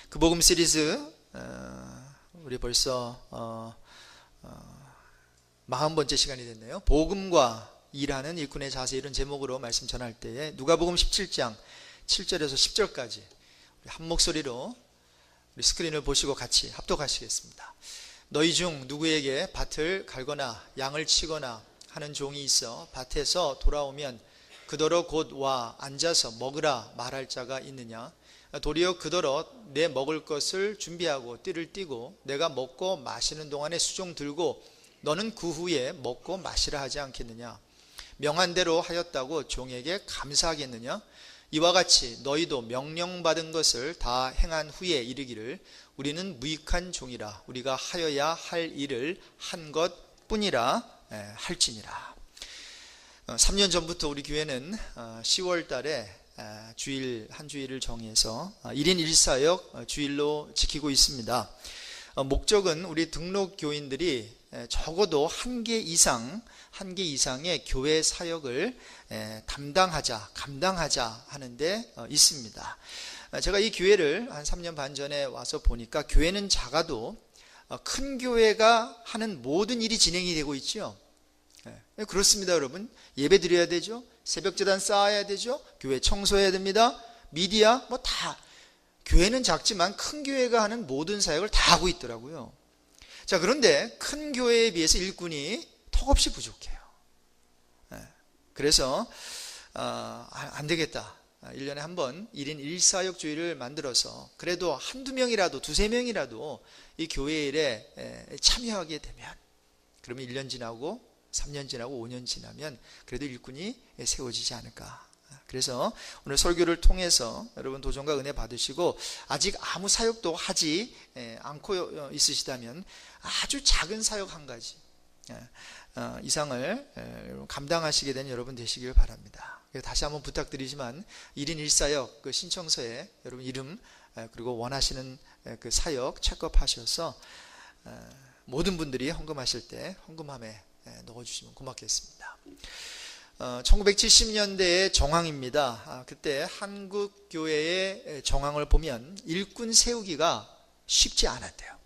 그 복음 시리즈 우리 벌써 40번째 시간이 됐네요. 복음과 일하는 일꾼의 자세, 이런 제목으로 말씀 전할 때에 누가복음 17장 7절에서 10절까지 한 목소리로 우리 스크린을 보시고 같이 합독하시겠습니다. 너희 중 누구에게 밭을 갈거나 양을 치거나 하는 종이 있어 밭에서 돌아오면 그더러 곧 와 앉아서 먹으라 말할 자가 있느냐? 도리어 그더러 내 먹을 것을 준비하고 띠를 띠고 내가 먹고 마시는 동안에 수종 들고 너는 그 후에 먹고 마시라 하지 않겠느냐? 명한 대로 하였다고 종에게 감사하겠느냐? 이와 같이 너희도 명령받은 것을 다 행한 후에 이르기를 우리는 무익한 종이라 우리가 하여야 할 일을 한 것뿐이라 할지니라. 3년 전부터 우리 교회는 10월 달에 주일 한 주일을 정해서 1인 1사역 주일로 지키고 있습니다. 목적은 우리 등록 교인들이 적어도 한 개 이상의 교회 사역을 감당하자 하는 데 있습니다. 제가 이 교회를 한 3년 반 전에 와서 보니까 교회는 작아도 큰 교회가 하는 모든 일이 진행이 되고 있죠. 그렇습니다, 여러분. 예배 드려야 되죠. 새벽제단 쌓아야 되죠. 교회 청소해야 됩니다. 미디어 다. 교회는 작지만 큰 교회가 하는 모든 사역을 다 하고 있더라고요. 자, 그런데 큰 교회에 비해서 일꾼이 턱없이 부족해요. 그래서 안 되겠다. 1년에 한 번 1인 1사역 주일을 만들어서 그래도 한두 명이라도 두세 명이라도 이 교회 일에 참여하게 되면, 그러면 1년 지나고 3년 지나고 5년 지나면 그래도 일꾼이 세워지지 않을까. 그래서 오늘 설교를 통해서 여러분 도전과 은혜 받으시고 아직 아무 사역도 하지 않고 있으시다면 아주 작은 사역 한 가지 이상을 감당하시게 된 여러분 되시길 바랍니다. 다시 한번 부탁드리지만 1인 1사역 그 신청서에 여러분 이름 그리고 원하시는 그 사역 체크업하셔서 모든 분들이 헌금하실 때 헌금함에 넣어주시면 고맙겠습니다. 1970년대의 정황입니다. 그때 한국교회의 정황을 보면 일꾼 세우기가 쉽지 않았대요.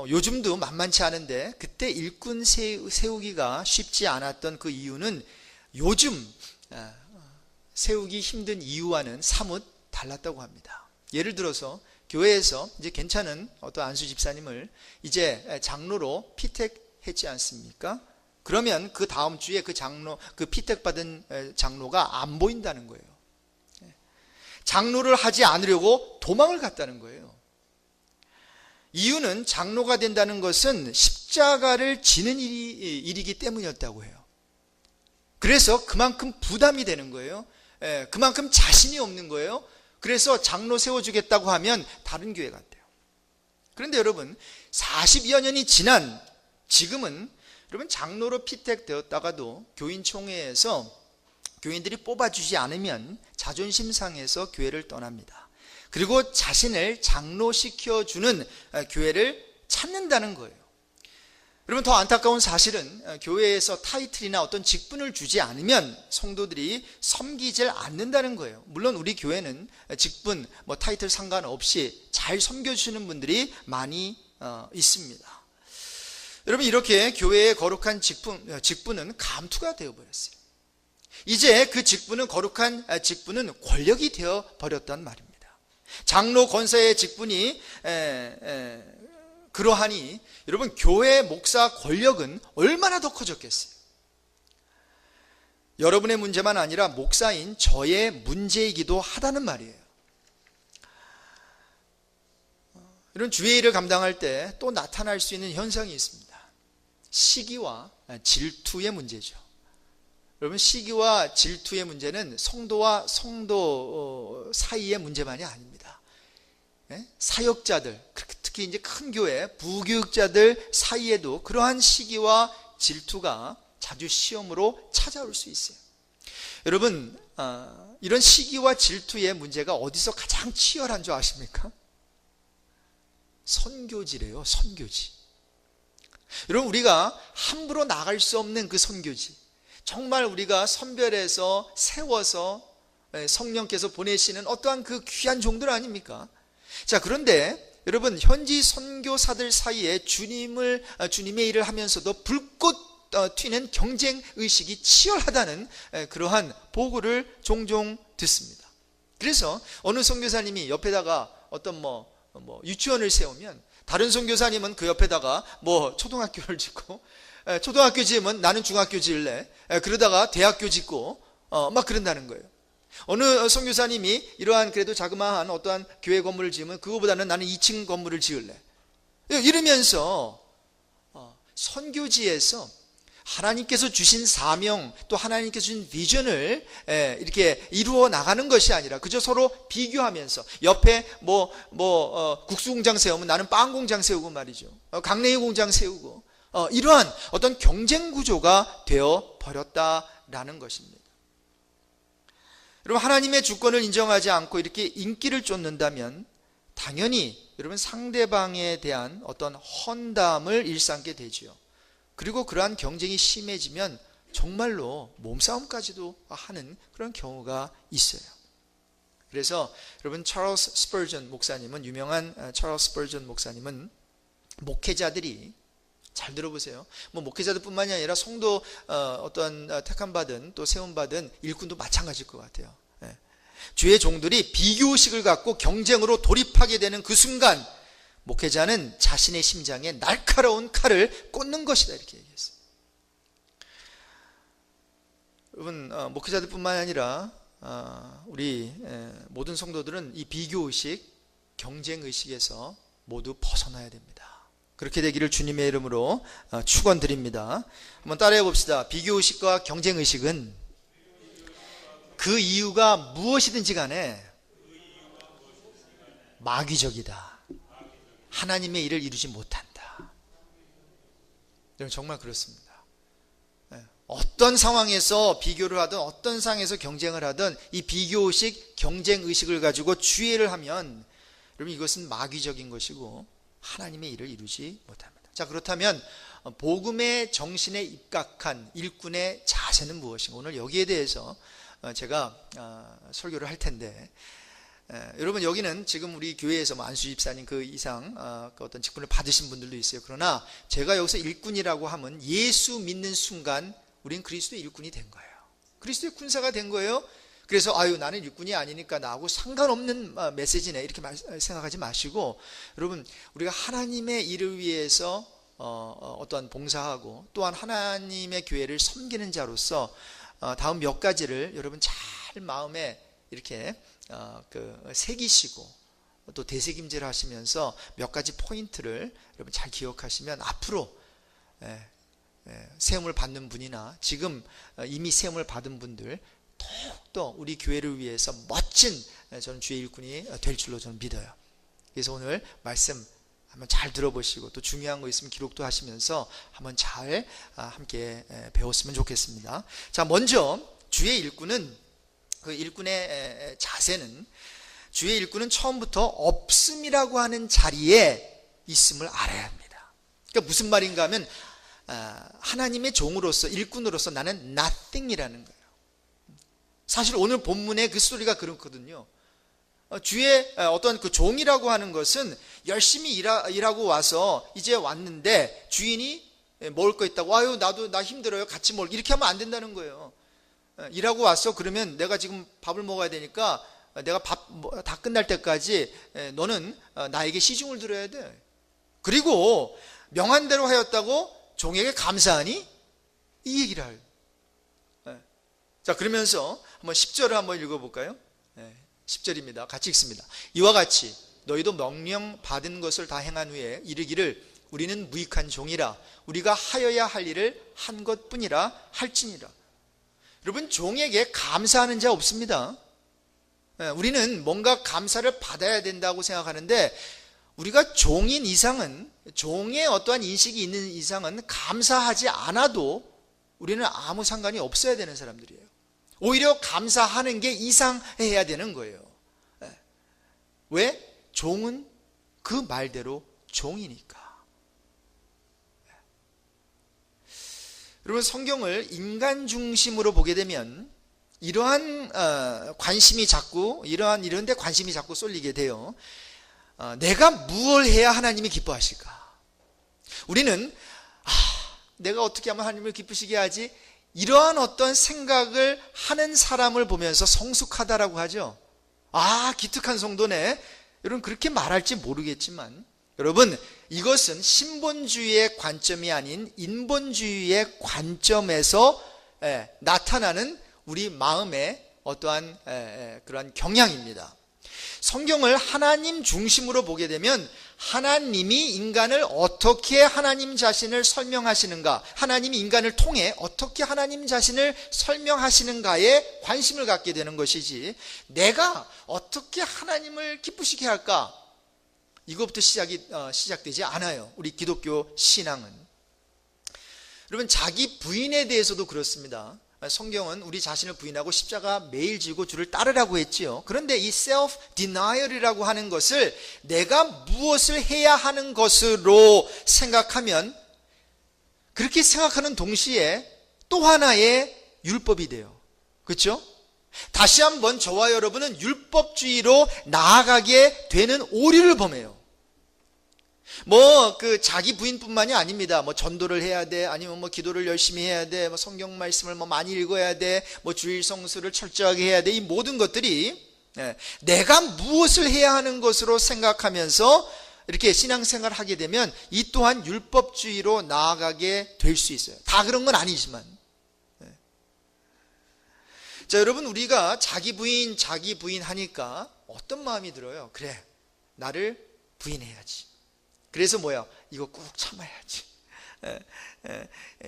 요즘도 만만치 않은데 그때 일꾼 세우기가 쉽지 않았던 그 이유는 요즘 세우기 힘든 이유와는 사뭇 달랐다고 합니다. 예를 들어서 교회에서 이제 괜찮은 어떤 안수 집사님을 이제 장로로 피택했지 않습니까? 그러면 그 다음 주에 그 피택받은 장로가 안 보인다는 거예요. 장로를 하지 않으려고 도망을 갔다는 거예요. 이유는 장로가 된다는 것은 십자가를 지는 일이기 때문이었다고 해요. 그래서 그만큼 부담이 되는 거예요. 그만큼 자신이 없는 거예요. 그래서 장로 세워주겠다고 하면 다른 교회 갔대요. 그런데 여러분 40여 년이 지난 지금은 여러분 장로로 피택되었다가도 교인총회에서 교인들이 뽑아주지 않으면 자존심 상해서 교회를 떠납니다. 그리고 자신을 장로시켜주는 교회를 찾는다는 거예요. 여러분 더 안타까운 사실은 교회에서 타이틀이나 어떤 직분을 주지 않으면 성도들이 섬기질 않는다는 거예요. 물론 우리 교회는 직분, 타이틀 상관없이 잘 섬겨주시는 분들이 많이 있습니다. 여러분 이렇게 교회의 거룩한 직분은 감투가 되어버렸어요. 이제 그 거룩한 직분은 권력이 되어버렸단 말입니다. 장로 권사의 직분이 그러하니 여러분 교회 목사 권력은 얼마나 더 커졌겠어요. 여러분의 문제만 아니라 목사인 저의 문제이기도 하다는 말이에요. 이런 주의 일을 감당할 때 또 나타날 수 있는 현상이 있습니다. 시기와 질투의 문제죠. 여러분 시기와 질투의 문제는 성도와 성도 사이의 문제만이 아닙니다. 사역자들, 특히 이제 큰 교회 부교육자들 사이에도 그러한 시기와 질투가 자주 시험으로 찾아올 수 있어요. 여러분 이런 시기와 질투의 문제가 어디서 가장 치열한 줄 아십니까? 선교지래요. 선교지. 여러분 우리가 함부로 나갈 수 없는 그 선교지, 정말 우리가 선별해서 세워서 성령께서 보내시는 어떠한 그 귀한 종들 아닙니까? 자, 그런데 여러분, 현지 선교사들 사이에 주님의 일을 하면서도 불꽃 튀는 경쟁 의식이 치열하다는 그러한 보고를 종종 듣습니다. 그래서 어느 선교사님이 옆에다가 어떤 유치원을 세우면 다른 선교사님은 그 옆에다가 초등학교를 짓고, 초등학교 지으면 나는 중학교 지을래, 그러다가 대학교 짓고 막 그런다는 거예요. 어느 선교사님이 이러한 그래도 자그마한 어떠한 교회 건물을 지으면 그거보다는 나는 2층 건물을 지을래, 이러면서 선교지에서 하나님께서 주신 사명, 또 하나님께서 주신 비전을 이렇게 이루어 나가는 것이 아니라 그저 서로 비교하면서, 옆에 국수 공장 세우면 나는 빵 공장 세우고 말이죠, 강냉이 공장 세우고, 이러한 어떤 경쟁 구조가 되어 버렸다라는 것입니다. 여러분, 하나님의 주권을 인정하지 않고 이렇게 인기를 쫓는다면 당연히 여러분 상대방에 대한 어떤 헌담을 일삼게 되지요. 그리고 그러한 경쟁이 심해지면 정말로 몸싸움까지도 하는 그런 경우가 있어요. 그래서 여러분, 찰스 스퍼전 목사님은, 유명한 찰스 스퍼전 목사님은 목회자들이, 잘 들어보세요, 목회자들 뿐만이 아니라 성도 어떤 택함받은 또 세움받은 일꾼도 마찬가지일 것 같아요. 주의 종들이 비교의식을 갖고 경쟁으로 돌입하게 되는 그 순간 목회자는 자신의 심장에 날카로운 칼을 꽂는 것이다, 이렇게 얘기했어요. 여러분, 목회자들 뿐만 아니라 우리 모든 성도들은 이 비교의식, 경쟁의식에서 모두 벗어나야 됩니다. 그렇게 되기를 주님의 이름으로 축원드립니다. 한번 따라해 봅시다. 비교의식과 경쟁의식은 그 이유가 무엇이든지 간에 마귀적이다. 하나님의 일을 이루지 못한다. 여러분, 정말 그렇습니다. 어떤 상황에서 비교를 하든 어떤 상황에서 경쟁을 하든 이 비교의식, 경쟁의식을 가지고 주의를 하면 여러분, 이것은 마귀적인 것이고 하나님의 일을 이루지 못합니다. 자, 그렇다면 복음의 정신에 입각한 일꾼의 자세는 무엇인가? 오늘 여기에 대해서 제가 설교를 할 텐데, 여러분, 여기는 지금 우리 교회에서 안수 집사님 그 이상 그 어떤 직분을 받으신 분들도 있어요. 그러나 제가 여기서 일꾼이라고 하면 예수 믿는 순간 우린 그리스도의 일꾼이 된 거예요. 그리스도의 군사가 된 거예요. 그래서 나는 일꾼이 아니니까 나하고 상관없는 메시지네, 이렇게 생각하지 마시고, 여러분, 우리가 하나님의 일을 위해서 어떠한 봉사하고 또한 하나님의 교회를 섬기는 자로서 다음 몇 가지를 여러분 잘 마음에 이렇게 새기시고 또 되새김질 하시면서 몇 가지 포인트를 여러분 잘 기억하시면 앞으로 세움을 받는 분이나 지금 이미 세움을 받은 분들 더욱더 우리 교회를 위해서 멋진 저는 주의 일꾼이 될 줄로 저는 믿어요. 그래서 오늘 말씀 한번 잘 들어보시고 또 중요한 거 있으면 기록도 하시면서 한번 잘 함께 배웠으면 좋겠습니다. 자, 먼저 주의 일꾼은, 그 일꾼의 자세는, 주의 일꾼은 처음부터 없음이라고 하는 자리에 있음을 알아야 합니다. 그러니까 무슨 말인가 하면 하나님의 종으로서, 일꾼으로서 나는 nothing이라는 거예요. 사실 오늘 본문의 그 스토리가 그렇거든요. 주의 어떤 그 종이라고 하는 것은 열심히 일하고 와서 이제 왔는데 주인이 먹을 거 있다고, 나 힘들어요, 같이 먹을, 이렇게 하면 안 된다는 거예요. 일하고 왔어, 그러면 내가 지금 밥을 먹어야 되니까 내가 밥 다 끝날 때까지 너는 나에게 시중을 들어야 돼. 그리고 명한 대로 하였다고 종에게 감사하니? 이 얘기를 해요. 자, 그러면서 한번 10절을 한번 읽어볼까요? 10절입니다. 같이 읽습니다. 이와 같이 너희도 명령 받은 것을 다 행한 후에 이르기를 우리는 무익한 종이라, 우리가 하여야 할 일을 한 것뿐이라 할지니라. 여러분, 종에게 감사하는 자 없습니다. 우리는 뭔가 감사를 받아야 된다고 생각하는데, 우리가 종인 이상은, 종의 어떠한 인식이 있는 이상은 감사하지 않아도 우리는 아무 상관이 없어야 되는 사람들이에요. 오히려 감사하는 게 이상해야 되는 거예요. 왜? 종은 그 말대로 종이니까. 여러분, 성경을 인간 중심으로 보게 되면 이러한 관심이 자꾸, 이런 데 관심이 자꾸 쏠리게 돼요. 내가 무엇을 해야 하나님이 기뻐하실까? 우리는 내가 어떻게 하면 하나님을 기쁘시게 하지? 이러한 어떤 생각을 하는 사람을 보면서 성숙하다라고 하죠. 기특한 성도네. 여러분 그렇게 말할지 모르겠지만 여러분 이것은 신본주의의 관점이 아닌 인본주의의 관점에서 나타나는 우리 마음의 어떠한 그러한 경향입니다. 성경을 하나님 중심으로 보게 되면 하나님이 인간을 어떻게 하나님 자신을 설명하시는가, 하나님이 인간을 통해 어떻게 하나님 자신을 설명하시는가에 관심을 갖게 되는 것이지, 내가 어떻게 하나님을 기쁘시게 할까, 이것부터 시작되지 않아요. 우리 기독교 신앙은. 여러분 자기 부인에 대해서도 그렇습니다. 성경은 우리 자신을 부인하고 십자가 매일 지고 주를 따르라고 했지요. 그런데 이 self-denial이라고 하는 것을 내가 무엇을 해야 하는 것으로 생각하면, 그렇게 생각하는 동시에 또 하나의 율법이 돼요. 그렇죠? 다시 한번 저와 여러분은 율법주의로 나아가게 되는 오류를 범해요. 자기 부인뿐만이 아닙니다. 전도를 해야 돼, 아니면 기도를 열심히 해야 돼, 성경 말씀을 많이 읽어야 돼, 주일 성수를 철저하게 해야 돼. 이 모든 것들이 내가 무엇을 해야 하는 것으로 생각하면서 이렇게 신앙생활을 하게 되면 이 또한 율법주의로 나아가게 될 수 있어요. 다 그런 건 아니지만. 자, 여러분 우리가 자기 부인 하니까 어떤 마음이 들어요? 그래, 나를 부인해야지. 그래서 이거 꾹 참아야지.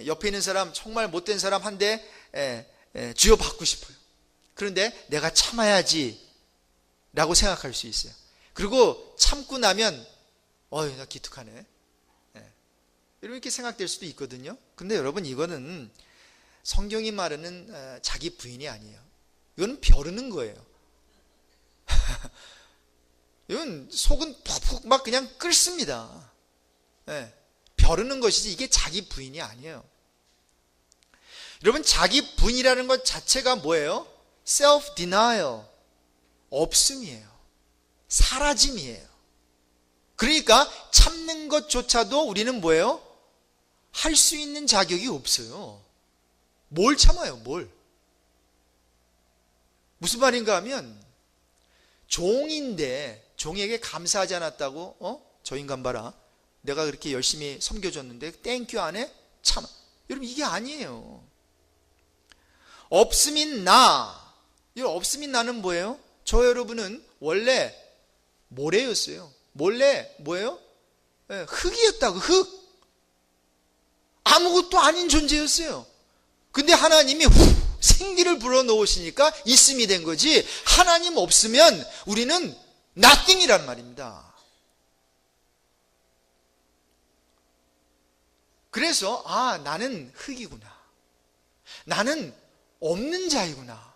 옆에 있는 사람 정말 못된 사람 한 대 쥐어받고 싶어요. 그런데 내가 참아야지 라고 생각할 수 있어요. 그리고 참고 나면 나 기특하네. 이렇게 생각될 수도 있거든요. 근데 여러분 이거는 성경이 말하는 자기 부인이 아니에요. 이건 벼르는 거예요. 이건 속은 푹푹 막 그냥 끓습니다. 벼르는 것이지 이게 자기 부인이 아니에요. 여러분 자기 부인이라는 것 자체가 뭐예요? self-denial, 없음이에요. 사라짐이에요. 그러니까 참는 것조차도 우리는 뭐예요? 할 수 있는 자격이 없어요. 뭘 참아요? 뭘? 무슨 말인가 하면 종인데 종에게 감사하지 않았다고 저 인간 봐라, 내가 그렇게 열심히 섬겨줬는데 땡큐 안 해? 참. 여러분 이게 아니에요. 없음인 나. 이 없음인 나는 뭐예요? 저 여러분은 원래 모래였어요. 원래 뭐예요? 흙이었다고. 흙. 아무것도 아닌 존재였어요. 근데 하나님이 생기를 불어넣으시니까 있음이 된 거지, 하나님 없으면 우리는 nothing이란 말입니다. 그래서 나는 흙이구나, 나는 없는 자이구나,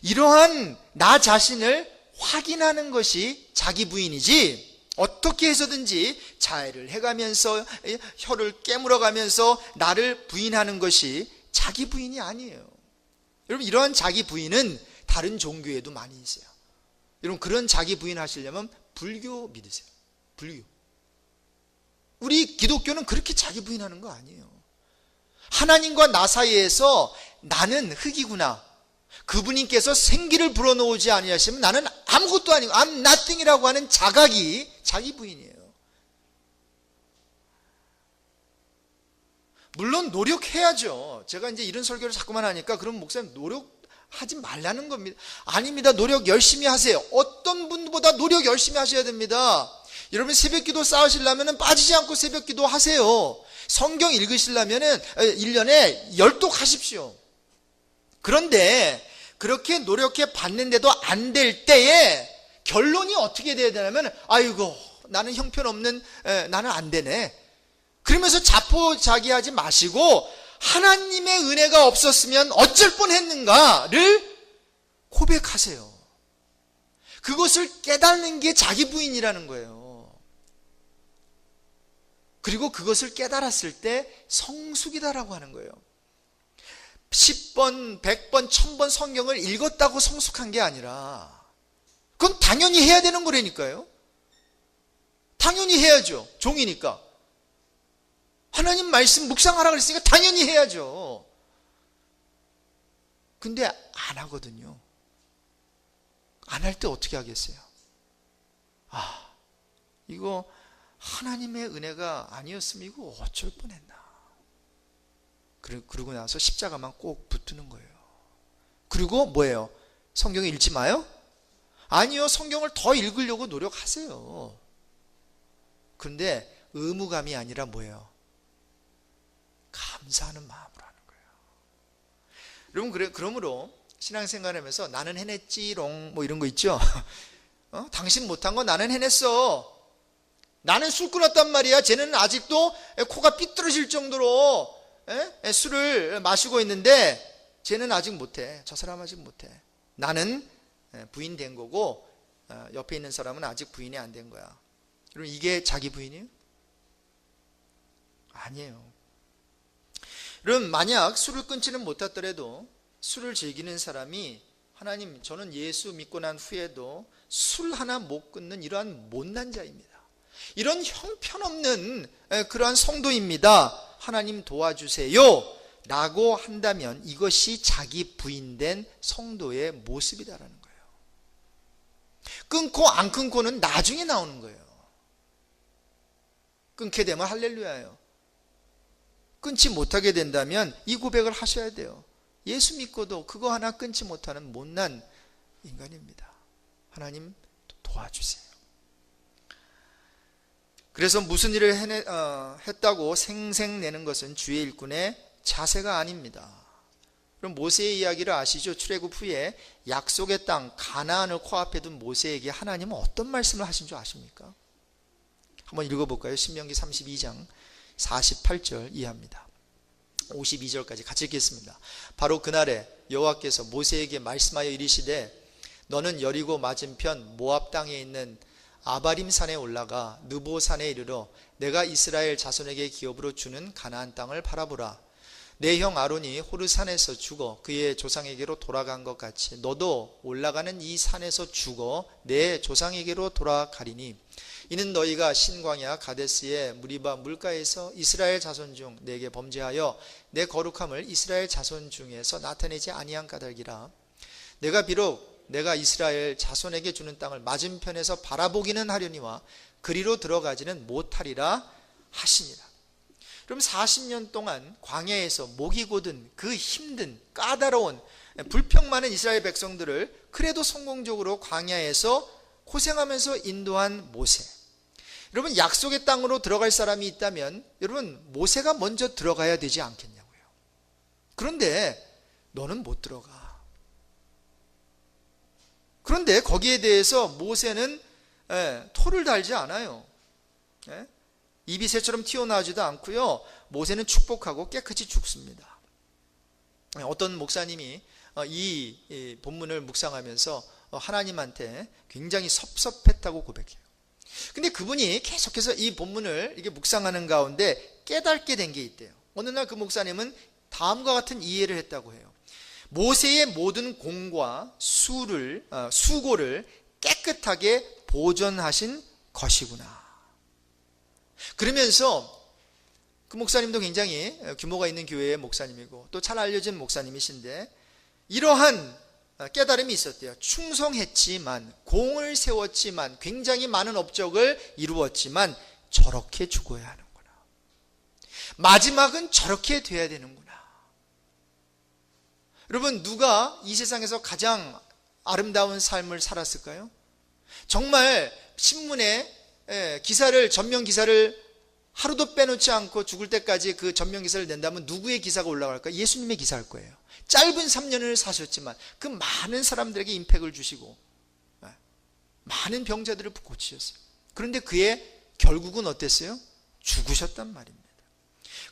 이러한 나 자신을 확인하는 것이 자기 부인이지, 어떻게 해서든지 자해를 해가면서 혀를 깨물어가면서 나를 부인하는 것이 자기 부인이 아니에요. 여러분 이러한 자기 부인은 다른 종교에도 많이 있어요. 여러분 그런 자기 부인 하시려면 불교 믿으세요. 불교. 우리 기독교는 그렇게 자기 부인하는 거 아니에요. 하나님과 나 사이에서 나는 흙이구나, 그분님께서 생기를 불어넣지 아니하시면 나는 아무것도 아니고 I'm nothing이라고 하는 자각이 자기 부인이에요. 물론 노력해야죠. 제가 이제 이런 설교를 자꾸만 하니까 그럼 목사님 노력하지 말라는 겁니다. 아닙니다. 노력 열심히 하세요. 어떤 분보다 노력 열심히 하셔야 됩니다. 여러분 새벽기도 쌓으시려면 빠지지 않고 새벽기도 하세요. 성경 읽으시려면 1년에 10독 하십시오. 그런데 그렇게 노력해 봤는데도 안 될 때에 결론이 어떻게 돼야 되냐면 아이고 나는 형편없는, 나는 안 되네, 그러면서 자포자기하지 마시고 하나님의 은혜가 없었으면 어쩔 뻔했는가를 고백하세요. 그것을 깨닫는 게 자기 부인이라는 거예요. 그리고 그것을 깨달았을 때 성숙이다라고 하는 거예요. 10번, 100번, 1000번 성경을 읽었다고 성숙한 게 아니라 그건 당연히 해야 되는 거라니까요. 당연히 해야죠. 종이니까. 하나님 말씀 묵상하라 그랬으니까 당연히 해야죠. 근데 안 하거든요. 안 할 때 어떻게 하겠어요? 이거 하나님의 은혜가 아니었으면 이거 어쩔 뻔했나. 그러고 나서 십자가만 꼭 붙드는 거예요. 그리고 뭐예요? 성경 읽지 마요? 아니요, 성경을 더 읽으려고 노력하세요. 그런데 의무감이 아니라 뭐예요? 감사하는 마음으로 하는 거예요. 여러분, 그러므로 신앙생활하면서 나는 해냈지롱 뭐 이런 거 있죠. 당신 못한 거 나는 해냈어. 나는 술 끊었단 말이야. 쟤는 아직도 코가 삐뚤어질 정도로 술을 마시고 있는데 쟤는 아직 못해. 저 사람 아직 못해. 나는 부인 된 거고 옆에 있는 사람은 아직 부인이 안 된 거야. 여러분, 이게 자기 부인이에요? 아니에요. 여러분, 만약 술을 끊지는 못했더라도 술을 즐기는 사람이 하나님, 저는 예수 믿고 난 후에도 술 하나 못 끊는 이러한 못난 자입니다. 이런 형편없는 그러한 성도입니다. 하나님 도와주세요 라고 한다면 이것이 자기 부인된 성도의 모습이다라는 거예요. 끊고 안 끊고는 나중에 나오는 거예요. 끊게 되면 할렐루야예요. 끊지 못하게 된다면 이 고백을 하셔야 돼요. 예수 믿고도 그거 하나 끊지 못하는 못난 인간입니다. 하나님 도와주세요. 그래서 무슨 일을 했다고 생색내는 것은 주의 일꾼의 자세가 아닙니다. 그럼 모세의 이야기를 아시죠? 출애굽 후에 약속의 땅 가나안을 코앞에 둔 모세에게 하나님은 어떤 말씀을 하신 줄 아십니까? 한번 읽어볼까요? 신명기 32장 48절 이하입니다. 52절까지 같이 읽겠습니다. 바로 그날에 여호와께서 모세에게 말씀하여 이르시되 너는 여리고 맞은편 모압 땅에 있는 아바림 산에 올라가 느보 산에 이르러 내가 이스라엘 자손에게 기업으로 주는 가나안 땅을 바라보라. 내 형 아론이 호르 산에서 죽어 그의 조상에게로 돌아간 것 같이 너도 올라가는 이 산에서 죽어 내 조상에게로 돌아가리니 이는 너희가 신광야 가데스의 무리바 물가에서 이스라엘 자손 중 내게 범죄하여 내 거룩함을 이스라엘 자손 중에서 나타내지 아니한 까닭이라. 내가 비록 내가 이스라엘 자손에게 주는 땅을 맞은편에서 바라보기는 하려니와 그리로 들어가지는 못하리라 하시니라. 그럼 40년 동안 광야에서 목이 고든 그 힘든 까다로운 불평 많은 이스라엘 백성들을 그래도 성공적으로 광야에서 고생하면서 인도한 모세. 여러분, 약속의 땅으로 들어갈 사람이 있다면 여러분 모세가 먼저 들어가야 되지 않겠냐고요. 그런데 너는 못 들어가. 그런데 거기에 대해서 모세는 토를 달지 않아요. 입이 새처럼 튀어나오지도 않고요. 모세는 축복하고 깨끗이 죽습니다. 어떤 목사님이 이 본문을 묵상하면서 하나님한테 굉장히 섭섭했다고 고백해요. 근데 그분이 계속해서 이 본문을 이렇게 묵상하는 가운데 깨닫게 된 게 있대요. 어느 날 그 목사님은 다음과 같은 이해를 했다고 해요. 모세의 모든 공과 수고를 깨끗하게 보존하신 것이구나. 그러면서 그 목사님도 굉장히 규모가 있는 교회의 목사님이고 또 잘 알려진 목사님이신데 이러한 깨달음이 있었대요. 충성했지만, 공을 세웠지만, 굉장히 많은 업적을 이루었지만 저렇게 죽어야 하는구나. 마지막은 저렇게 돼야 되는구나. 여러분, 누가 이 세상에서 가장 아름다운 삶을 살았을까요? 정말 신문에 전면 기사를 하루도 빼놓지 않고 죽을 때까지 그 전면 기사를 낸다면 누구의 기사가 올라갈까요? 예수님의 기사일 거예요. 짧은 3년을 사셨지만 그 많은 사람들에게 임팩을 주시고 많은 병자들을 고치셨어요. 그런데 그의 결국은 어땠어요? 죽으셨단 말입니다.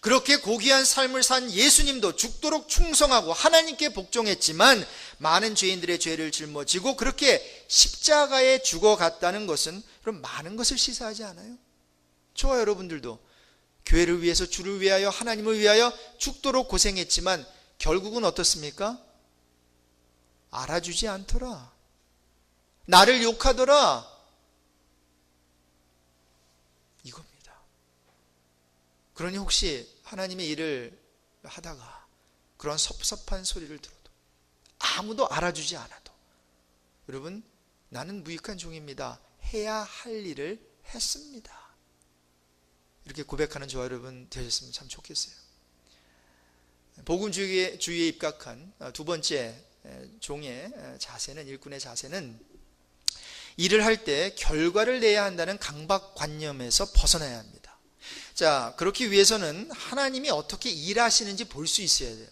그렇게 고귀한 삶을 산 예수님도 죽도록 충성하고 하나님께 복종했지만 많은 죄인들의 죄를 짊어지고 그렇게 십자가에 죽어갔다는 것은 그럼 많은 것을 시사하지 않아요? 저와 여러분들도 교회를 위해서, 주를 위하여, 하나님을 위하여 죽도록 고생했지만 결국은 어떻습니까? 알아주지 않더라. 나를 욕하더라. 이겁니다. 그러니 혹시 하나님의 일을 하다가 그런 섭섭한 소리를 들어도 아무도 알아주지 않아도 여러분, 나는 무익한 종입니다. 해야 할 일을 했습니다. 이렇게 고백하는 저와 여러분 되셨으면 참 좋겠어요. 복음주의에 입각한 두 번째 종의 자세는, 일꾼의 자세는 일을 할 때 결과를 내야 한다는 강박관념에서 벗어나야 합니다. 자, 그렇기 위해서는 하나님이 어떻게 일하시는지 볼 수 있어야 돼요.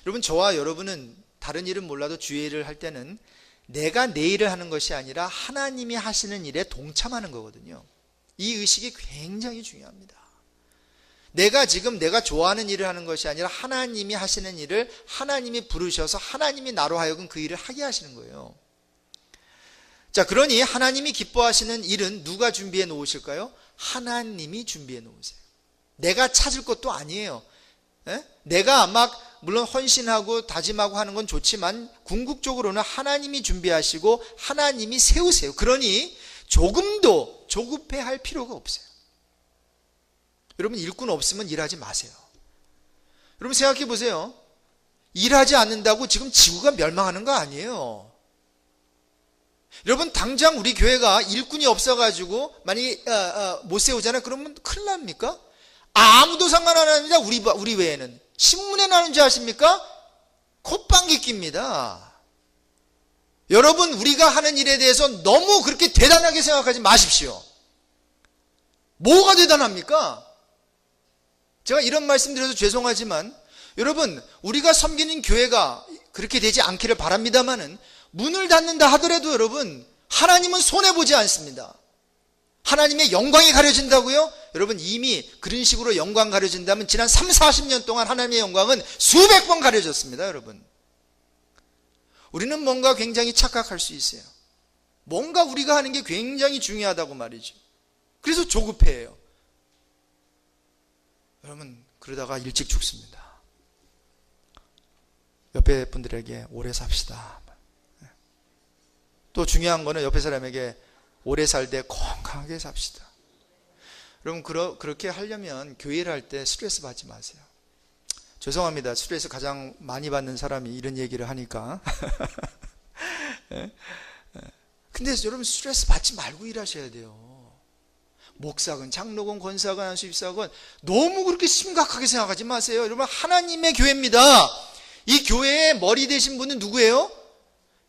여러분, 저와 여러분은 다른 일은 몰라도 주의 일을 할 때는 내가 내 일을 하는 것이 아니라 하나님이 하시는 일에 동참하는 거거든요. 이 의식이 굉장히 중요합니다. 내가 좋아하는 일을 하는 것이 아니라 하나님이 하시는 일을 하나님이 부르셔서 하나님이 나로 하여금 그 일을 하게 하시는 거예요. 자, 그러니 하나님이 기뻐하시는 일은 누가 준비해 놓으실까요? 하나님이 준비해 놓으세요. 내가 찾을 것도 아니에요. 내가 물론 헌신하고 다짐하고 하는 건 좋지만 궁극적으로는 하나님이 준비하시고 하나님이 세우세요. 그러니 조금도 조급해할 필요가 없어요. 여러분, 일꾼 없으면 일하지 마세요. 여러분, 생각해 보세요. 일하지 않는다고 지금 지구가 멸망하는 거 아니에요. 여러분, 당장 우리 교회가 일꾼이 없어가지고 만약에 못 세우잖아요. 그러면 큰일 납니까? 아무도 상관 안 합니다. 우리 외에는. 신문에 나오는지 아십니까? 콧방귀 낍니다. 여러분, 우리가 하는 일에 대해서 너무 그렇게 대단하게 생각하지 마십시오. 뭐가 대단합니까? 제가 이런 말씀 드려서 죄송하지만 여러분, 우리가 섬기는 교회가 그렇게 되지 않기를 바랍니다마는 문을 닫는다 하더라도 여러분, 하나님은 손해보지 않습니다. 하나님의 영광이 가려진다고요? 여러분, 이미 그런 식으로 영광 가려진다면 지난 3, 40년 동안 하나님의 영광은 수백 번 가려졌습니다. 여러분, 우리는 뭔가 굉장히 착각할 수 있어요. 뭔가 우리가 하는 게 굉장히 중요하다고 말이죠. 그래서 조급해해요. 여러분, 그러다가 일찍 죽습니다. 옆에 분들에게 오래 삽시다. 또 중요한 거는 옆에 사람에게 오래 살되 건강하게 삽시다. 여러분, 그렇게 하려면 교회를 할 때 스트레스 받지 마세요. 죄송합니다. 스트레스 가장 많이 받는 사람이 이런 얘기를 하니까. 근데 여러분, 스트레스 받지 말고 일하셔야 돼요. 목사건, 장로건, 권사건, 안수집사건 너무 그렇게 심각하게 생각하지 마세요. 여러분, 하나님의 교회입니다. 이 교회의 머리 되신 분은 누구예요?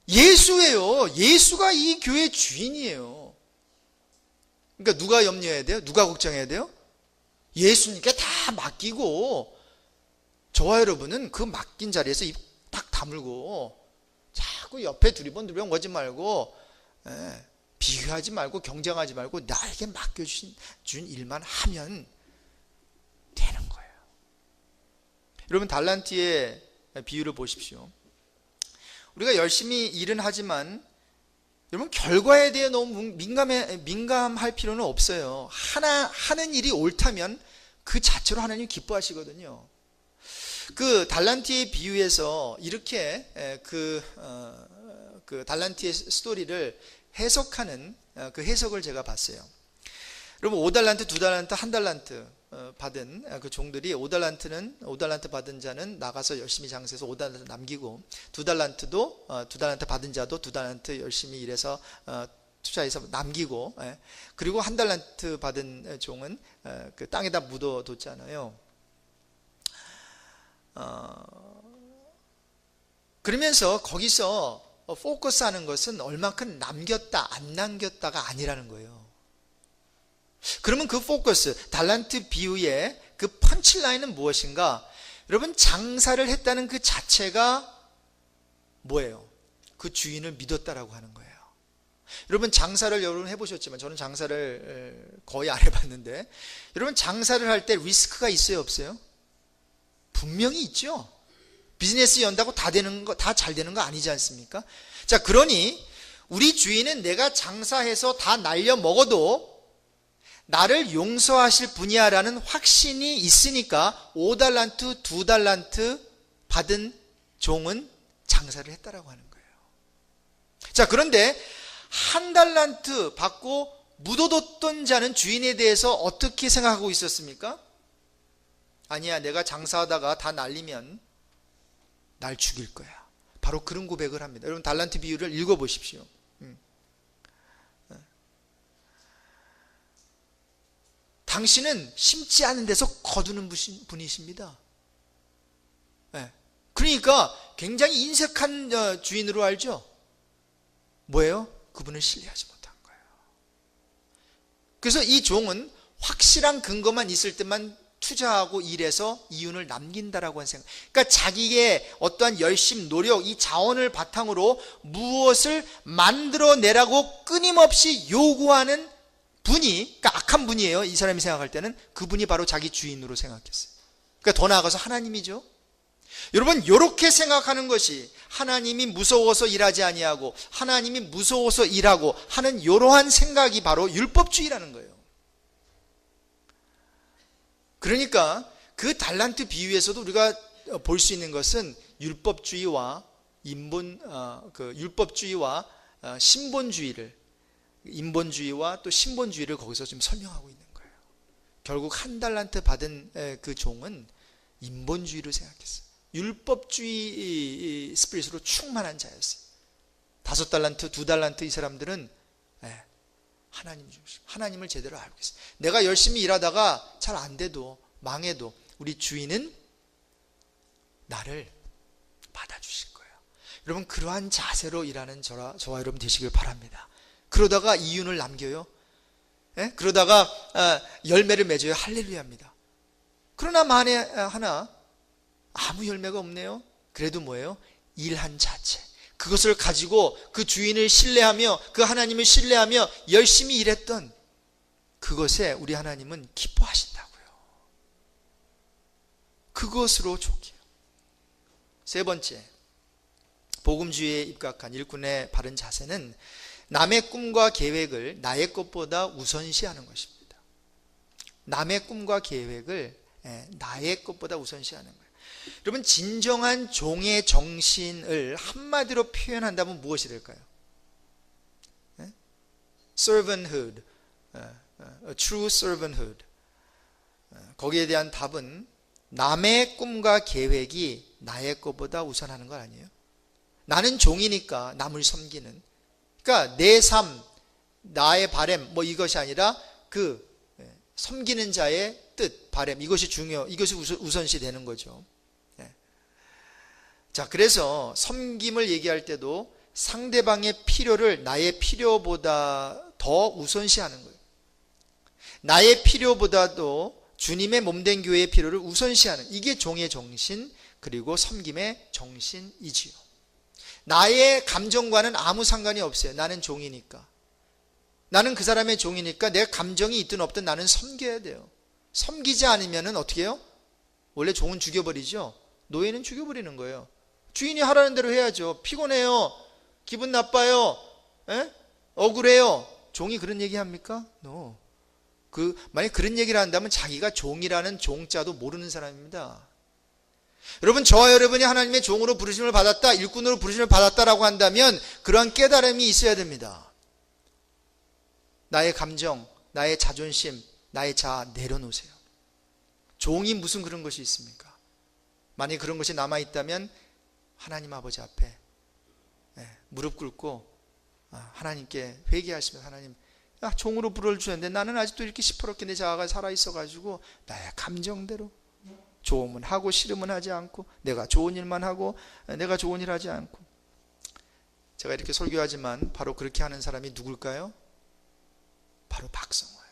예수예요. 예수가 이 교회의 주인이에요. 그러니까 누가 염려해야 돼요? 누가 걱정해야 돼요? 예수님께 다 맡기고 저와 여러분은 그 맡긴 자리에서 입 딱 다물고 자꾸 옆에 두리번 거지 말고 비교하지 말고 경쟁하지 말고 나에게 맡겨준 일만 하면 되는 거예요. 여러분, 달란트의 비유를 보십시오. 우리가 열심히 일은 하지만 여러분, 결과에 대해 너무 민감할 필요는 없어요. 하는 일이 옳다면 그 자체로 하나님 기뻐하시거든요. 그 달란트의 비유에서 이렇게 그 달란트의 스토리를 해석하는 그 해석을 제가 봤어요. 여러분, 5달란트, 2달란트, 1달란트 받은 그 종들이 5달란트 받은 자는 나가서 열심히 장사해서 5달란트 남기고 2달란트 받은 자도 2달란트 열심히 일해서 투자해서 남기고, 그리고 1달란트 받은 종은 그 땅에다 묻어뒀잖아요. 그러면서 거기서 포커스하는 것은 얼마큼 남겼다 안 남겼다가 아니라는 거예요. 그러면 그 포커스, 달란트 비유의 그 펀치라인은 무엇인가? 여러분, 장사를 했다는 그 자체가 뭐예요? 그 주인을 믿었다라고 하는 거예요. 여러분, 장사를 여러분 해보셨지만 저는 장사를 거의 안 해봤는데, 여러분, 장사를 할 때 리스크가 있어요, 없어요? 분명히 있죠. 비즈니스 연다고 다 잘 되는 거 아니지 않습니까? 자, 그러니 우리 주인은 내가 장사해서 다 날려 먹어도 나를 용서하실 분이야라는 확신이 있으니까 5달란트, 2달란트 받은 종은 장사를 했다라고 하는 거예요. 자, 그런데 1달란트 받고 묻어뒀던 자는 주인에 대해서 어떻게 생각하고 있었습니까? 아니야, 내가 장사하다가 다 날리면 날 죽일 거야. 바로 그런 고백을 합니다. 여러분, 달란트 비유를 읽어보십시오. 당신은 심지 않은 데서 거두는 분이십니다. 그러니까 굉장히 인색한 주인으로 알죠? 뭐예요? 그분을 신뢰하지 못한 거예요. 그래서 이 종은 확실한 근거만 있을 때만 투자하고 일해서 이윤을 남긴다라고 하는 생각. 그러니까 자기의 어떠한 열심, 노력, 이 자원을 바탕으로 무엇을 만들어내라고 끊임없이 요구하는 분이, 그러니까 악한 분이에요. 이 사람이 생각할 때는 그분이 바로 자기 주인으로 생각했어요. 그러니까 더 나아가서 하나님이죠. 여러분, 이렇게 생각하는 것이 하나님이 무서워서 일하지 아니하고 하나님이 무서워서 일하고 하는 이러한 생각이 바로 율법주의라는 거예요. 그러니까 그 달란트 비유에서도 우리가 볼 수 있는 것은 율법주의와 율법주의와 신본주의를, 인본주의와 또 신본주의를 거기서 좀 설명하고 있는 거예요. 결국 한 달란트 받은 그 종은 인본주의로 생각했어요. 율법주의 스피릿으로 충만한 자였어요. 5달란트, 2달란트 이 사람들은 하나님 중심, 하나님을 제대로 알고 있어요. 내가 열심히 일하다가 잘 안 돼도 망해도 우리 주인은 나를 받아주실 거예요. 여러분, 그러한 자세로 일하는 저와 여러분 되시길 바랍니다. 그러다가 이윤을 남겨요. 그러다가 열매를 맺어요. 할렐루야입니다. 그러나 만에 하나 아무 열매가 없네요. 그래도 뭐예요? 일한 자체, 그것을 가지고 그 주인을 신뢰하며 그 하나님을 신뢰하며 열심히 일했던 그것에 우리 하나님은 기뻐하신다고요. 그것으로 좋게요. 세 번째, 복음주의에 입각한 일꾼의 바른 자세는 남의 꿈과 계획을 나의 것보다 우선시하는 것입니다. 남의 꿈과 계획을 나의 것보다 우선시하는 거예요. 여러분, 진정한 종의 정신을 한마디로 표현한다면 무엇이 될까요? Servanthood, true servanthood. 거기에 대한 답은 남의 꿈과 계획이 나의 것보다 우선하는 건 아니에요. 나는 종이니까 남을 섬기는, 그러니까 내 삶, 나의 바램 이것이 아니라 그 섬기는 자의 뜻, 바램, 이것이 우선시 되는 거죠. 자, 그래서 섬김을 얘기할 때도 상대방의 필요를 나의 필요보다 더 우선시하는 거예요. 나의 필요보다도 주님의 몸된 교회의 필요를 우선시하는, 이게 종의 정신, 그리고 섬김의 정신이지요. 나의 감정과는 아무 상관이 없어요. 나는 종이니까, 나는 그 사람의 종이니까 내가 감정이 있든 없든 나는 섬겨야 돼요. 섬기지 않으면 어떻게 해요? 원래 종은 죽여버리죠. 노예는 죽여버리는 거예요. 주인이 하라는 대로 해야죠. 피곤해요, 기분 나빠요, 억울해요. 종이 그런 얘기 합니까? No. 만약 그런 얘기를 한다면 자기가 종이라는 종자도 모르는 사람입니다. 여러분, 저와 여러분이 하나님의 종으로 부르심을 받았다, 일꾼으로 부르심을 받았다라고 한다면 그러한 깨달음이 있어야 됩니다. 나의 감정, 나의 자존심, 나의 자아 내려놓으세요. 종이 무슨 그런 것이 있습니까? 만약 그런 것이 남아있다면 하나님 아버지 앞에 무릎 꿇고 하나님께 회개하시면서, 하나님, 종으로 불러주셨는데 나는 아직도 이렇게 시퍼렇게 내 자아가 살아있어가지고 나의 감정대로 좋으면 하고 싫으면 하지 않고, 내가 좋은 일만 하고 내가 좋은 일 하지 않고. 제가 이렇게 설교하지만 바로 그렇게 하는 사람이 누굴까요? 바로 박성호예요.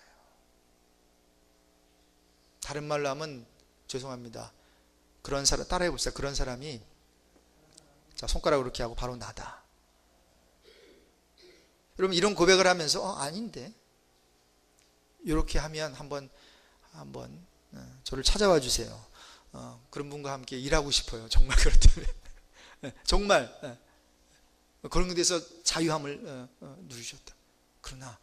다른 말로 하면 죄송합니다, 그런 사람 따라해 봅시다. 그런 사람이, 자, 손가락으로 이렇게 하고 바로 나다. 여러분, 이런 고백을 하면서 아닌데, 이렇게 하면 한번 저를 찾아와 주세요. 그런 분과 함께 일하고 싶어요. 정말 그렇다면 정말 그런 데서 자유함을 누리셨다. 그러나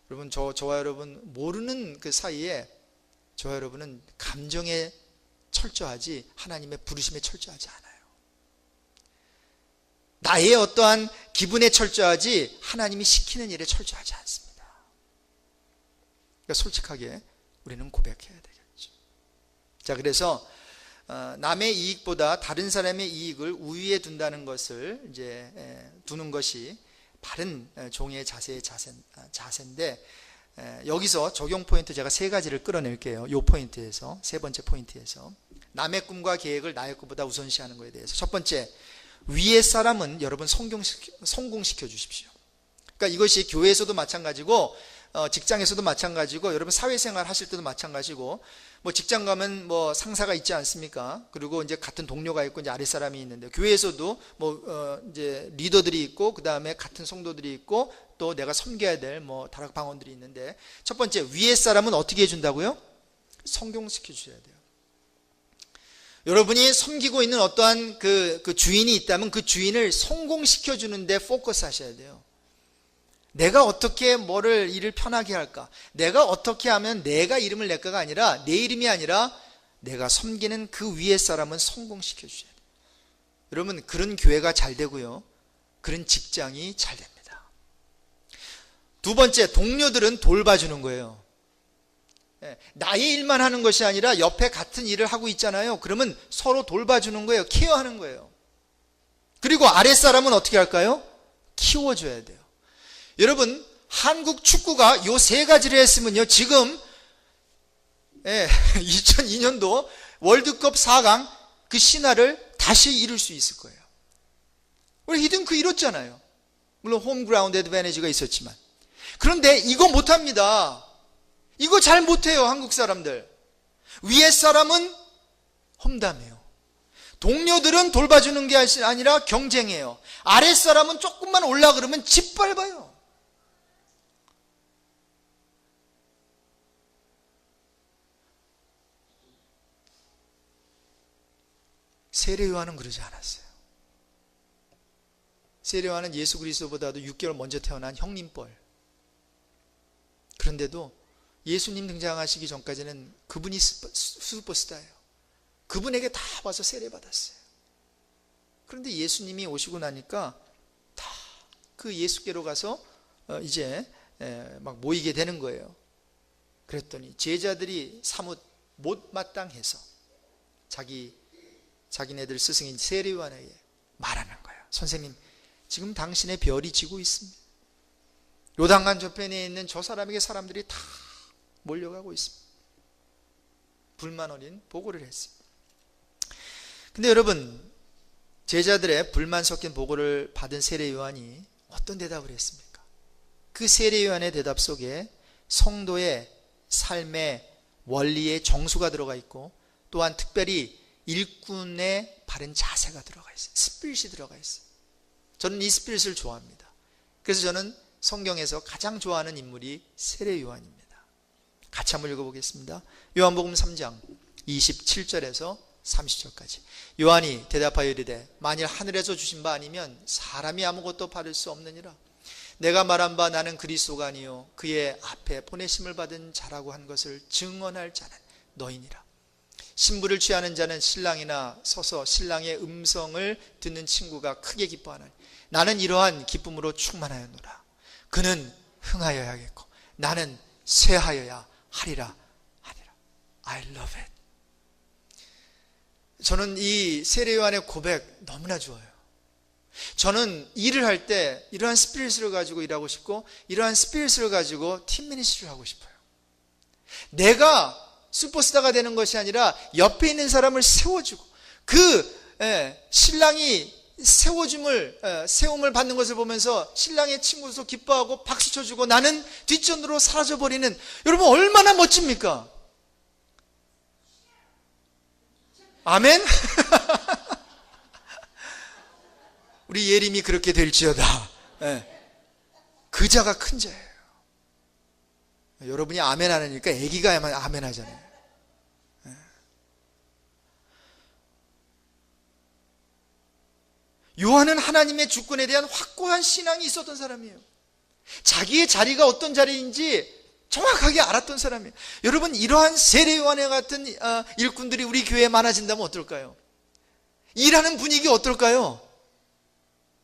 여러분, 저와 여러분 모르는 그 사이에 저와 여러분은 감정에 철저하지 하나님의 부르심에 철저하지 않아요. 나의 어떠한 기분에 철저하지 하나님이 시키는 일에 철저하지 않습니다. 그러니까 솔직하게 우리는 고백해야 되겠죠. 자, 그래서 남의 이익보다 다른 사람의 이익을 우위에 둔다는 것을 이제 두는 것이 바른 종의 자세인데, 여기서 적용 포인트 제가 세 가지를 끌어낼게요. 이 포인트에서, 세 번째 포인트에서 남의 꿈과 계획을 나의 꿈보다 우선시하는 것에 대해서. 첫 번째, 위의 사람은 여러분 성공시켜 주십시오. 그러니까 이것이 교회에서도 마찬가지고 직장에서도 마찬가지고 여러분 사회생활 하실 때도 마찬가지고, 뭐 직장 가면 뭐 상사가 있지 않습니까? 그리고 이제 같은 동료가 있고 이제 아랫사람이 있는데, 교회에서도 뭐 이제 리더들이 있고 그 다음에 같은 성도들이 있고 또 내가 섬겨야 될 뭐 다락방원들이 있는데, 첫 번째, 위의 사람은 어떻게 해준다고요? 성공시켜 주셔야 돼요. 여러분이 섬기고 있는 어떠한 그 주인이 있다면 그 주인을 성공시켜 주는데 포커스 하셔야 돼요. 내가 어떻게 뭐를 일을 편하게 할까? 내가 어떻게 하면 내가 이름을 낼까가 아니라, 내 이름이 아니라 내가 섬기는 그 위의 사람은 성공시켜 주셔야 돼요. 여러분, 그런 교회가 잘 되고요, 그런 직장이 잘 됩니다. 두 번째, 동료들은 돌봐주는 거예요. 나의 일만 하는 것이 아니라 옆에 같은 일을 하고 있잖아요. 그러면 서로 돌봐주는 거예요. 케어하는 거예요. 그리고 아랫사람은 어떻게 할까요? 키워줘야 돼요. 여러분, 한국 축구가 요 세 가지를 했으면요, 지금 2002년도 월드컵 4강 그 신화를 다시 이룰 수 있을 거예요. 우리 히든크 이뤘잖아요. 물론 홈그라운드 애드밴티지가 있었지만. 그런데 이거 못합니다. 이거 잘 못해요, 한국 사람들. 위에 사람은 험담해요. 동료들은 돌봐주는 게 아니라 경쟁해요. 아랫 사람은 조금만 올라 그러면 짓밟아요. 세례 요한은 그러지 않았어요. 세례 요한은 예수 그리스도보다도 6개월 먼저 태어난 형님뻘. 그런데도 예수님 등장하시기 전까지는 그분이 슈퍼스타예요. 그분에게 다 와서 세례받았어요. 그런데 예수님이 오시고 나니까 다 그 예수께로 가서 이제 막 모이게 되는 거예요. 그랬더니 제자들이 사뭇 못마땅해서 자기네들 스승인 세례 요한에게 말하는 거예요. 선생님, 지금 당신의 별이 지고 있습니다. 요단강 저편에 있는 저 사람에게 사람들이 다 몰려가고 있습니다. 불만 어린 보고를 했습니다. 근데 여러분, 제자들의 불만 섞인 보고를 받은 세례 요한이 어떤 대답을 했습니까? 그 세례 요한의 대답 속에 성도의 삶의 원리의 정수가 들어가 있고, 또한 특별히 일꾼의 바른 자세가 들어가 있어요. 스피릿이 들어가 있어요. 저는 이 스피릿을 좋아합니다. 그래서 저는 성경에서 가장 좋아하는 인물이 세례 요한입니다. 같이 한번 읽어보겠습니다. 요한복음 3장 27절에서 30절까지. 요한이 대답하여 이르되, 만일 하늘에서 주신 바 아니면 사람이 아무것도 받을 수 없느니라. 내가 말한 바 나는 그리스도가 아니요 그의 앞에 보내심을 받은 자라고 한 것을 증언할 자는 너희니라. 신부를 취하는 자는 신랑이나 서서 신랑의 음성을 듣는 친구가 크게 기뻐하나니 나는 이러한 기쁨으로 충만하였노라. 그는 흥하여야겠고 나는 쇠하여야 하리라 하니라. I love it. 저는 이 세례 요한의 고백 너무나 좋아요. 저는 일을 할 때 이러한 스피릿을 가지고 일하고 싶고, 이러한 스피릿을 가지고 팀 미니스트리를 하고 싶어요. 내가 슈퍼스타가 되는 것이 아니라 옆에 있는 사람을 세워주고, 신랑이 세움을 받는 것을 보면서 신랑의 친구도 기뻐하고 박수 쳐주고 나는 뒷전으로 사라져버리는, 여러분 얼마나 멋집니까? 아멘? 우리 예림이 그렇게 될지어다. 그 자가 큰 자예요. 여러분이 아멘 하니까 애기가 아멘 하잖아요. 요한은 하나님의 주권에 대한 확고한 신앙이 있었던 사람이에요. 자기의 자리가 어떤 자리인지 정확하게 알았던 사람이에요. 여러분, 이러한 세례 요한의 같은 일꾼들이 우리 교회에 많아진다면 어떨까요? 일하는 분위기 어떨까요?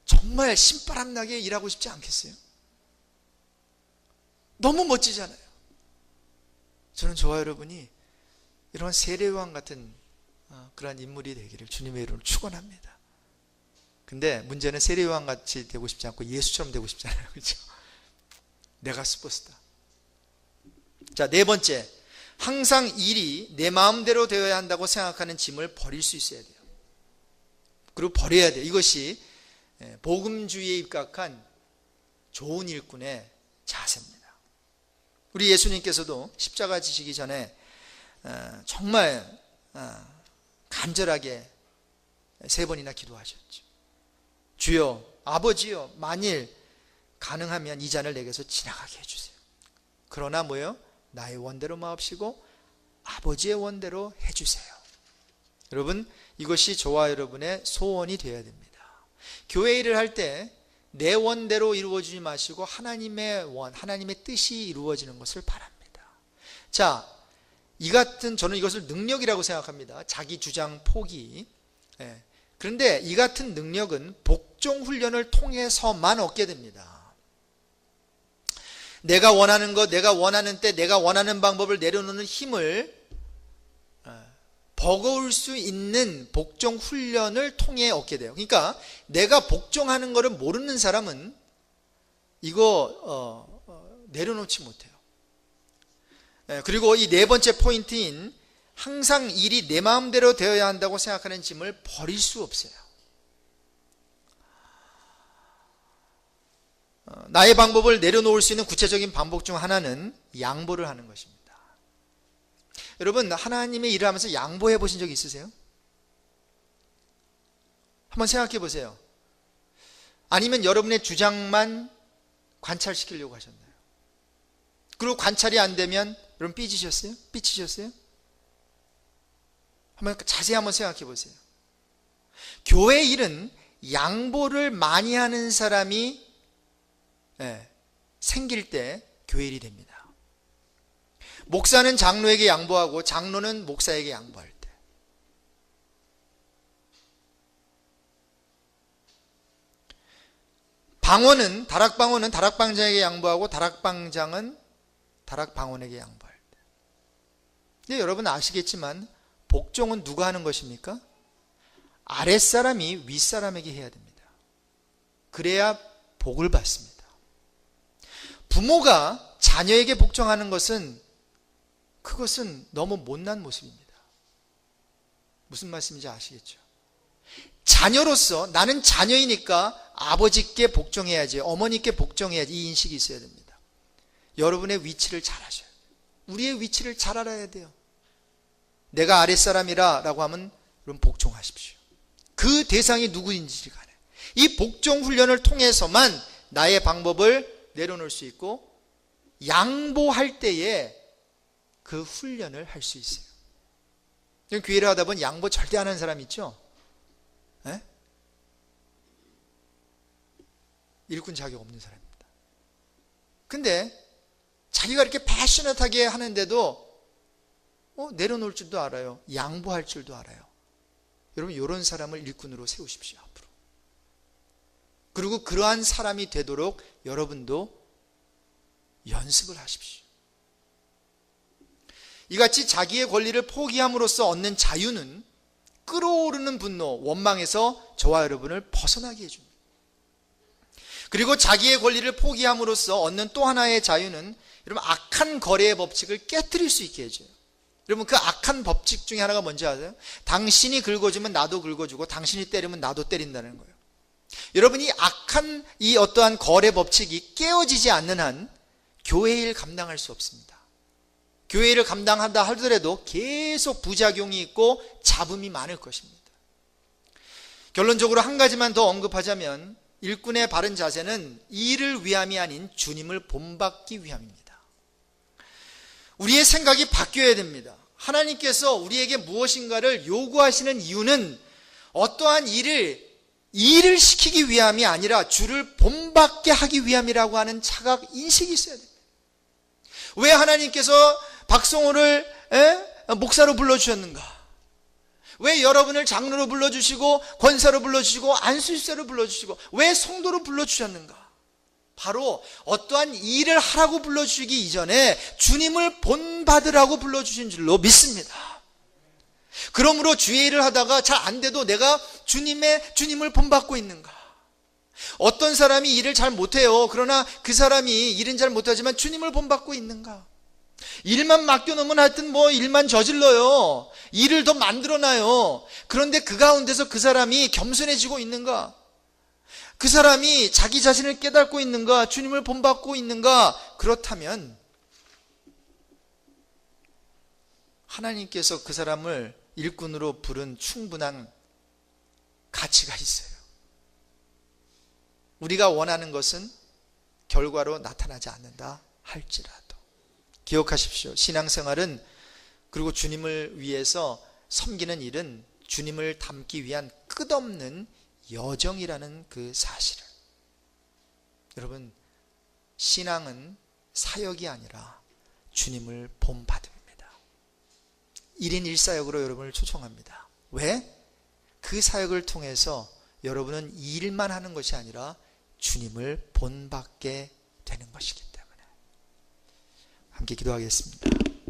정말 신바람나게 일하고 싶지 않겠어요? 너무 멋지잖아요. 저는 저와 여러분이 이런 세례요한 같은 그러한 인물이 되기를 주님의 이름으로 축원합니다. 근데 문제는 세례요한 같이 되고 싶지 않고 예수처럼 되고 싶잖아요. 그렇죠? 내가 슈퍼스타. 자, 네 번째, 항상 일이 내 마음대로 되어야 한다고 생각하는 짐을 버릴 수 있어야 돼요. 그리고 버려야 돼요. 이것이 복음주의에 입각한 좋은 일꾼의 자세입니다. 우리 예수님께서도 십자가 지시기 전에 정말 간절하게 3번이나 기도하셨죠. 주여, 아버지여, 만일 가능하면 이 잔을 내게서 지나가게 해주세요. 그러나 뭐예요? 나의 원대로 마옵시고 아버지의 원대로 해주세요. 여러분, 이것이 저와 여러분의 소원이 되어야 됩니다. 교회 일을 할 때 내 원대로 이루어지지 마시고 하나님의 원, 하나님의 뜻이 이루어지는 것을 바랍니다. 자, 이 같은, 저는 이것을 능력이라고 생각합니다. 자기 주장 포기. 그런데 이 같은 능력은 복종 훈련을 통해서만 얻게 됩니다. 내가 원하는 것, 내가 원하는 때, 내가 원하는 방법을 내려놓는 힘을 버거울 수 있는 복종 훈련을 통해 얻게 돼요. 그러니까 내가 복종하는 것을 모르는 사람은 이거 내려놓지 못해요. 그리고 이 네 번째 포인트인 항상 일이 내 마음대로 되어야 한다고 생각하는 짐을 버릴 수 없어요. 나의 방법을 내려놓을 수 있는 구체적인 방법 중 하나는 양보를 하는 것입니다. 여러분, 하나님의 일을 하면서 양보해 보신 적 있으세요? 한번 생각해 보세요. 아니면 여러분의 주장만 관찰시키려고 하셨나요? 그리고 관찰이 안 되면 여러분 삐지셨어요? 삐치셨어요? 자세히 한번 생각해 보세요. 교회 일은 양보를 많이 하는 사람이 생길 때 교회 일이 됩니다. 목사는 장로에게 양보하고 장로는 목사에게 양보할 때. 다락방원은 다락방장에게 양보하고 다락방장은 다락방원에게 양보할 때. 근데 여러분 아시겠지만 복종은 누가 하는 것입니까? 아랫사람이 윗사람에게 해야 됩니다. 그래야 복을 받습니다. 부모가 자녀에게 복종하는 것은 그것은 너무 못난 모습입니다. 무슨 말씀인지 아시겠죠? 자녀로서 나는 자녀이니까 아버지께 복종해야지, 어머니께 복종해야지, 이 인식이 있어야 됩니다. 여러분의 위치를 잘 아셔야 돼요. 우리의 위치를 잘 알아야 돼요. 내가 아랫사람이라 라고 하면 그럼 복종하십시오. 그 대상이 누구인지 간에 이 복종 훈련을 통해서만 나의 방법을 내려놓을 수 있고 양보할 때에 그 훈련을 할 수 있어요. 교회를 하다 보면 양보 절대 안 하는 사람 있죠? 일꾼 자격 없는 사람입니다. 근데 자기가 이렇게 패셔너하게 하는데도 내려놓을 줄도 알아요. 양보할 줄도 알아요. 여러분, 이런 사람을 일꾼으로 세우십시오. 앞으로. 그리고 그러한 사람이 되도록 여러분도 연습을 하십시오. 이같이 자기의 권리를 포기함으로써 얻는 자유는 끓어오르는 분노, 원망에서 저와 여러분을 벗어나게 해줍니다. 그리고 자기의 권리를 포기함으로써 얻는 또 하나의 자유는 여러분 악한 거래의 법칙을 깨트릴 수 있게 해줘요. 여러분, 그 악한 법칙 중에 하나가 뭔지 아세요? 당신이 긁어주면 나도 긁어주고 당신이 때리면 나도 때린다는 거예요. 여러분이 악한 이 어떠한 거래 법칙이 깨어지지 않는 한 교회 일 감당할 수 없습니다. 교회 일을 감당한다 하더라도 계속 부작용이 있고 잡음이 많을 것입니다. 결론적으로 한 가지만 더 언급하자면 일꾼의 바른 자세는 일을 위함이 아닌 주님을 본받기 위함입니다. 우리의 생각이 바뀌어야 됩니다. 하나님께서 우리에게 무엇인가를 요구하시는 이유는 어떠한 일을 시키기 위함이 아니라 주를 본받게 하기 위함이라고 하는 차각 인식이 있어야 됩니다. 왜 하나님께서 박성호를 목사로 불러주셨는가? 왜 여러분을 장로로 불러주시고 권사로 불러주시고 안수집사로 불러주시고 왜 성도로 불러주셨는가? 바로 어떠한 일을 하라고 불러주시기 이전에 주님을 본받으라고 불러주신 줄로 믿습니다. 그러므로 주의 일을 하다가 잘 안 돼도 내가 주님을 본받고 있는가? 어떤 사람이 일을 잘 못해요. 그러나 그 사람이 일은 잘 못하지만 주님을 본받고 있는가? 일만 맡겨놓으면 하여튼 일만 저질러요. 일을 더 만들어놔요. 그런데 그 가운데서 그 사람이 겸손해지고 있는가? 그 사람이 자기 자신을 깨닫고 있는가? 주님을 본받고 있는가? 그렇다면 하나님께서 그 사람을 일꾼으로 부른 충분한 가치가 있어요. 우리가 원하는 것은 결과로 나타나지 않는다 할지라도. 기억하십시오. 신앙생활은, 그리고 주님을 위해서 섬기는 일은 주님을 닮기 위한 끝없는 여정이라는 그 사실을. 여러분, 신앙은 사역이 아니라 주님을 본받음입니다. 1인 1사역으로 여러분을 초청합니다. 왜? 그 사역을 통해서 여러분은 일만 하는 것이 아니라 주님을 본받게 되는 것이기 때문에. 함께 기도하겠습니다.